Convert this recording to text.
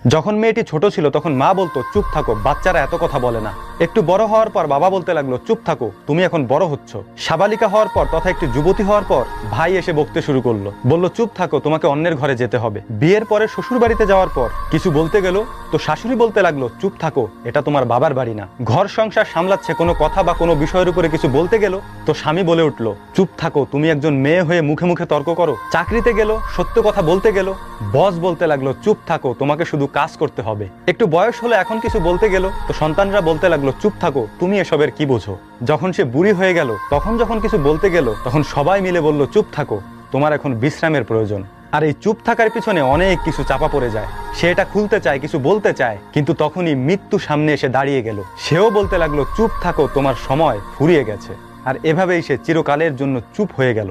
যখন মেয়েটি ছোট ছিল তখন মা বলতো চুপ থাকো, বাচ্চারা এত কথা বলে না। একটু বড় হওয়ার পর বাবা বলতে লাগলো চুপ থাকো, তুমি এখন বড় হচ্ছ। সাবালিকা হওয়ার পর তথা একটি যুবতী হওয়ার পর ভাই এসে বকতে শুরু করলো, বলল চুপ থাকো, তোমাকে অন্যের ঘরে যেতে হবে। বিয়ের পরে শ্বশুর বাড়িতে যাওয়ার পর কিছু বলতে গেল তো শাশুড়ি বলতে লাগলো চুপ থাকো, এটা তোমার বাবার বাড়ি না। ঘর সংসার সামলাচ্ছে, কোনো কথা বা কোনো বিষয়ের উপরে কিছু বলতে গেল তো স্বামী বলে উঠলো চুপ থাকো, তুমি একজন মেয়ে হয়ে মুখে মুখে তর্ক করো। চাকরিতে গেল, সত্য কথা বলতে গেল, বস বলতে লাগলো চুপ থাকো, তোমাকে শুধু কাজ করতে হবে। একটু বয়স হলো, এখন কিছু বলতে গেল তো সন্তানরা বলতে লাগলো চুপ থাকো, তুমি এসবের কি বোঝো। যখন সে বুড়ি হয়ে গেল তখন যখন কিছু বলতে গেল তখন সবাই মিলে বলল চুপ থাকো, তোমার এখন বিশ্রামের প্রয়োজন। আর এই চুপ থাকার পিছনে অনেক কিছু চাপা পড়ে যায়। সে এটা খুলতে চায়, কিছু বলতে চায়, কিন্তু তখনই মৃত্যু সামনে এসে দাঁড়িয়ে গেল। সেও বলতে লাগলো চুপ থাকো, তোমার সময় ফুরিয়ে গেছে। আর এভাবেই সে চিরকালের জন্য চুপ হয়ে গেল।